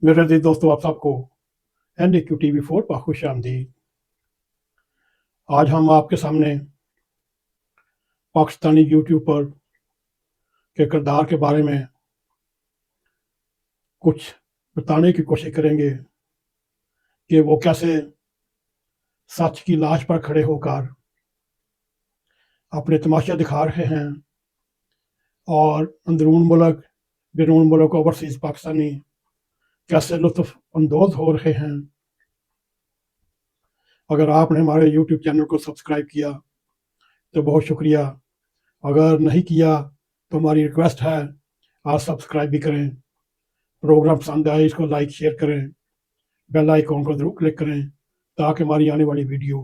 मेरे अजीज दोस्तों, आप सबको NDQ TV4 पर खुश आमदीद। आज हम आपके सामने पाकिस्तानी यूट्यूबर के किरदार के बारे में कुछ बताने की कोशिश करेंगे कि वो कैसे सच की लाश पर खड़े होकर अपने तमाशे दिखा रहे हैं और अंदरून मुल्क बैरून मुल्क ओवरसीज़ पाकिस्तानी कैसे लुत्फ अंदोज हो रहे हैं। अगर आपने हमारे यूट्यूब चैनल को सब्सक्राइब किया तो बहुत शुक्रिया। अगर नहीं किया तो हमारी रिक्वेस्ट है आप सब्सक्राइब भी करें। प्रोग्राम पसंद आए इसको लाइक शेयर करें, बेल आइकॉन को ज़रूर क्लिक करें ताकि हमारी आने वाली वीडियो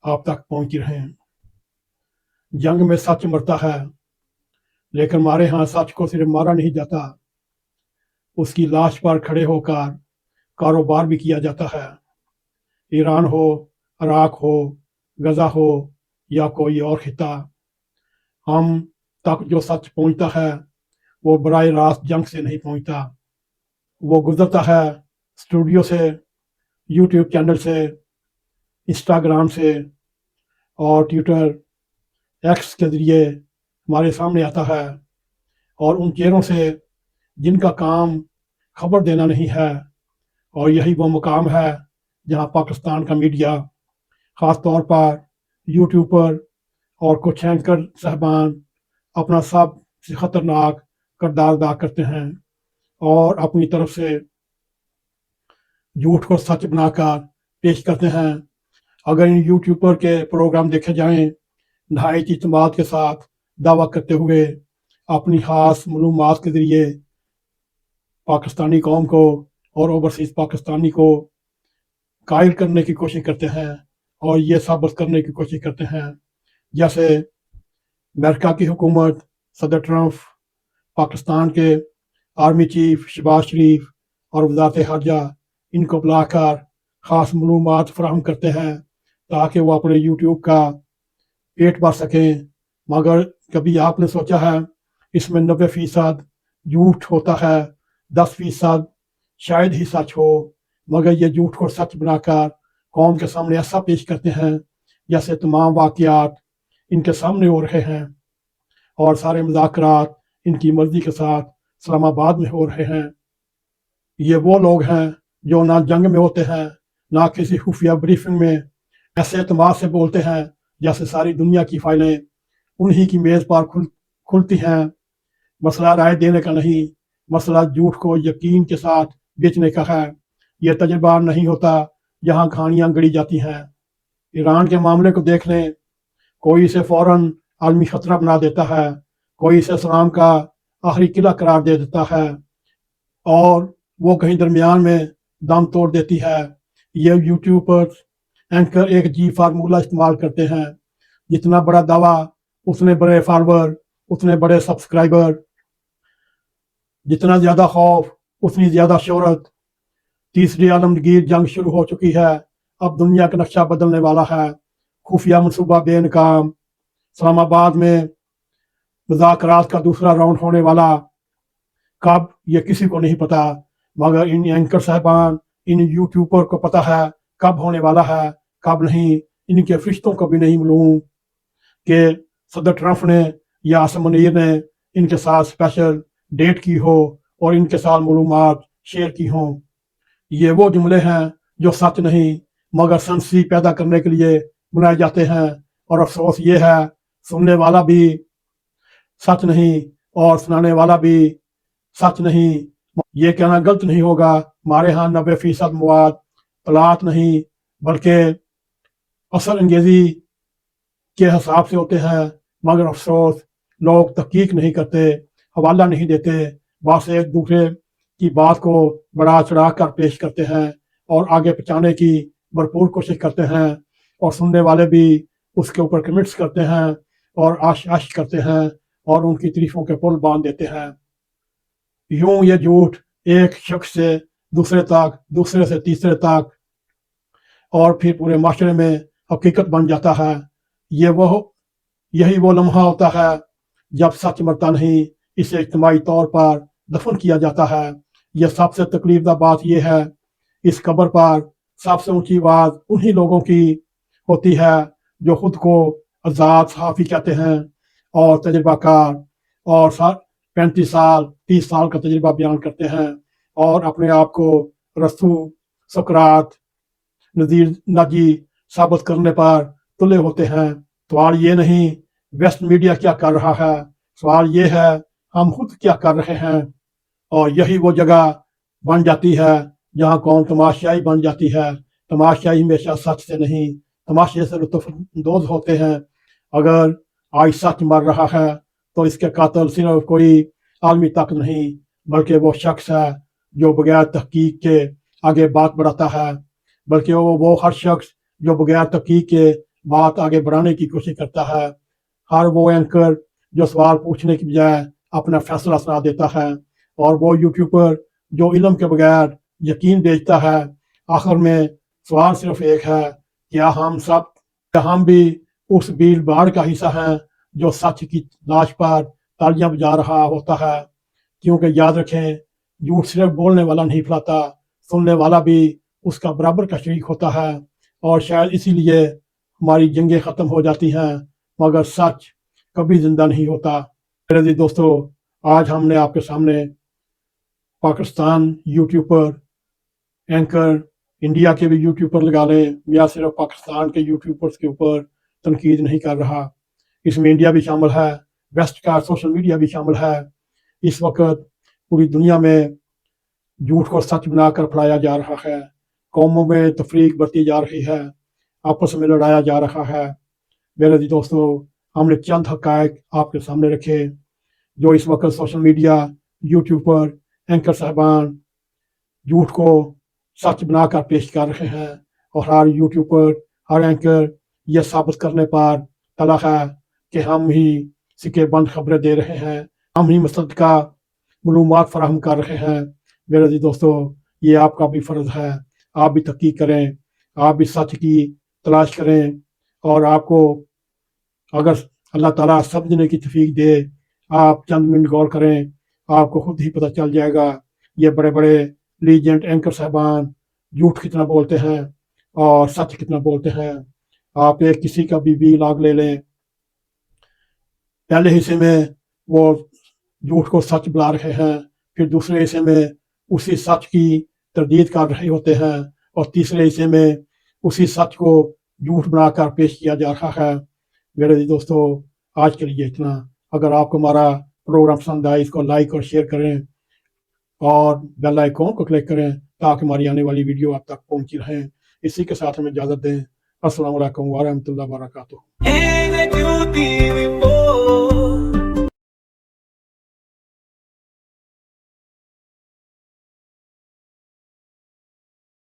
आप तक पहुंचती रहें। जंग में सच मरता है, लेकिन हमारे यहाँ सच को सिर्फ मारा नहीं जाता, उसकी लाश पर खड़े होकर कारोबार भी किया जाता है। ईरान हो, इराक हो, गजा हो या कोई और खिता, हम तक जो सच पहुंचता है वो बराह रास्त जंग से नहीं पहुंचता। वो गुजरता है स्टूडियो से, यूट्यूब चैनल से, इंस्टाग्राम से और ट्विटर एक्स के ज़रिए हमारे सामने आता है। और उन चेहरों से जिनका काम खबर देना नहीं है, और यही वो मुकाम है जहां पाकिस्तान का मीडिया, ख़ास तौर पर यूट्यूबर और कुछ एंकर साहबान अपना सबसे ख़तरनाक किरदार अदा करते हैं और अपनी तरफ से झूठ को सच बनाकर पेश करते हैं। अगर इन यूट्यूबर के प्रोग्राम देखे जाएं, नहायत इत्मीनान के साथ दावा करते हुए अपनी खास मालूमात के ज़रिए पाकिस्तानी कौम को और ओवरसीज़ पाकिस्तानी को कायल करने की कोशिश करते हैं और ये साबित करने की कोशिश करते हैं जैसे अमेरिका की हुकूमत, सदर ट्रंप, पाकिस्तान के आर्मी चीफ शहबाज शरीफ और वज़ारत ख़ारजा इनको बुलाकर ख़ास मालूमात फराहम करते हैं ताकि वो अपने यूट्यूब का पेट भर सकें। मगर कभी आपने सोचा है इसमें 90% झूठ होता है, 10% शायद ही सच हो, मगर ये झूठ को सच बनाकर कौम के सामने ऐसा पेश करते हैं जैसे तमाम वाक़यात इनके सामने हो रहे हैं और सारे मुज़ाकरात इनकी मर्जी के साथ इस्लामाबाद में हो रहे हैं। ये वो लोग हैं जो ना जंग में होते हैं, ना किसी खुफिया ब्रीफिंग में ऐसे एतमाद से बोलते हैं जैसे सारी दुनिया की फाइलें उन्हीं की मेज़ पर खुलती हैं। मसला राय देने का नहीं, मसला झूठ को यकीन के साथ बेचने का है। यह तजुर्बा नहीं होता जहाँ कहानियाँ गढ़ी जाती हैं। ईरान के मामले को देख लें, कोई इसे फ़ौरन आलमी ख़तरा बना देता है, कोई इसे इस्लाम का आखिरी किला करार दे देता है और वो कहीं दरमियान में दम तोड़ देती है। ये यूट्यूब पर एंकर एक जी फार्मूला इस्तेमाल करते हैं, जितना बड़ा दावा उतने बड़े फॉलोअर, उतने बड़े सब्सक्राइबर, जितना ज़्यादा खौफ उतनी ज़्यादा शोहरत। तीसरी आलमगीर जंग शुरू हो चुकी है, अब दुनिया का नक्शा बदलने वाला है। खुफिया मनसूबा बेनकाम, इस्लामाबाद में मुज़ाकरात का दूसरा राउंड होने वाला, कब ये किसी को नहीं पता, मगर इन एंकर साहबान, इन यूट्यूबर को पता है कब होने वाला है, कब नहीं। इनके फरिश्तों को भी नहीं मालूम कि सदर ट्रंप ने या आसिम मुनीर ने इनके साथ स्पेशल डेट की हो और इनके साथ मालूमात शेयर की हों। ये वो जुमले हैं जो सच नहीं मगर सनसनी पैदा करने के लिए बनाए जाते हैं, और अफसोस ये है सुनने वाला भी सच नहीं और सुनाने वाला भी सच नहीं। ये कहना गलत नहीं होगा, हमारे यहाँ 90% मवाद तलात नहीं बल्कि असर अंगेजी के हिसाब से होते हैं, मगर अफसोस लोग तहकीक नहीं करते, हवाला नहीं देते, बस एक दूसरे की बात को बढ़ा चढ़ा कर पेश करते हैं और आगे पहुँचाने की भरपूर कोशिश करते हैं, और सुनने वाले भी उसके ऊपर कमेंट्स करते हैं और आश करते हैं और उनकी तारीफों के पुल बांध देते हैं। यूं ये झूठ एक शख्स से दूसरे तक, दूसरे से तीसरे तक और फिर पूरे माशरे में हकीकत बन जाता है। यही वो लम्हा होता है जब सच मरता नहीं, इसे इज्तिमाई तौर पर दफन किया जाता है। یہ سب سے تکلیف دہ بات یہ ہے اس خبر پر سب سے اونچی آواز انہی لوگوں کی ہوتی ہے جو خود کو آزاد صحافی کہتے ہیں اور تجربہ کار اور 35 سال 30 سال کا تجربہ بیان کرتے ہیں اور اپنے آپ کو رسول سقراط نذیر ناجی ثابت کرنے پر تلے ہوتے ہیں۔ سوال یہ نہیں ویسٹ میڈیا کیا کر رہا ہے، سوال یہ ہے ہم خود کیا کر رہے ہیں، اور یہی وہ جگہ بن جاتی ہے جہاں قوم تماشائی بن جاتی ہے۔ تماشائی ہمیشہ سچ سے نہیں، تماشے سے لطف اندوز ہوتے ہیں۔ اگر آج سچ مر رہا ہے تو اس کے قاتل صرف کوئی عالمی طاقت نہیں بلکہ وہ شخص ہے جو بغیر تحقیق کے آگے بات بڑھاتا ہے، بلکہ وہ ہر شخص جو بغیر تحقیق کے بات آگے بڑھانے کی کوشش کرتا ہے۔ ہر وہ اینکر جو سوال پوچھنے کی بجائے اپنا فیصلہ سنا دیتا ہے، اور وہ یوٹیوبر جو علم کے بغیر یقین بیچتا ہے۔ آخر میں سوال صرف ایک ہے، کیا ہم بھی اس بھیڑ بھاڑ کا حصہ ہیں جو سچ کی لاش پر تالیاں بجا رہا ہوتا ہے؟ کیونکہ یاد رکھیں جھوٹ صرف بولنے والا نہیں پھیلاتا، سننے والا بھی اس کا برابر کا شریک ہوتا ہے، اور شاید اسی لیے ہماری جنگیں ختم ہو جاتی ہیں مگر سچ کبھی زندہ نہیں ہوتا۔ میرے عزیز دوستو، آج ہم نے آپ کے سامنے پاکستان یوٹیوبر اینکر، انڈیا کے بھی یوٹیوبر لگا لیں، یا صرف پاکستان کے یوٹیوبرز کے اوپر تنقید نہیں کر رہا، اس میں انڈیا بھی شامل ہے، ویسٹ کا سوشل میڈیا بھی شامل ہے۔ اس وقت پوری دنیا میں جھوٹ کو سچ بنا کر پھیلایا جا رہا ہے، قوموں میں تفریق برتی جا رہی ہے، آپس میں لڑایا جا رہا ہے۔ میرے عزیز دوستو، ہم نے چند حقائق آپ کے سامنے رکھے جو اس وقت سوشل میڈیا، یوٹیوبر، اینکر صاحبان جھوٹ کو سچ بنا کر پیش کر رہے ہیں، اور ہر یوٹیوبر، ہر اینکر یہ ثابت کرنے پر تلا ہے کہ ہم ہی سکے بند خبریں دے رہے ہیں، ہم ہی مصدقہ معلومات فراہم کر رہے ہیں۔ میرے عزیز دوستو، یہ آپ کا بھی فرض ہے، آپ بھی تحقیق کریں، آپ بھی سچ کی تلاش کریں، اور آپ کو اگر اللہ تعالیٰ سمجھنے کی توفیق دے، آپ چند منٹ غور کریں، آپ کو خود ہی پتہ چل جائے گا یہ بڑے بڑے لیجنڈ اینکر صاحبان جھوٹ کتنا بولتے ہیں اور سچ کتنا بولتے ہیں۔ آپ ایک کسی کا بھی ولاگ لے لیں، پہلے حصے میں وہ جھوٹ کو سچ بلا رہے ہیں، پھر دوسرے حصے میں اسی سچ کی تردید کر رہے ہوتے ہیں، اور تیسرے حصے میں اسی سچ کو جھوٹ بنا کر پیش کیا جا رہا ہے۔ میرے دوستو، آج کے لیے اتنا۔ اگر آپ کو ہمارا پروگرام پسند آئے، اس کو لائک اور شیئر کریں، اور بیل آئیکن کو کلک کریں تاکہ ہماری آنے والی ویڈیو آپ تک پہنچی رہیں۔ اسی کے ساتھ ہمیں اجازت دیں۔ السلام علیکم ورحمۃ اللہ وبرکاتہ۔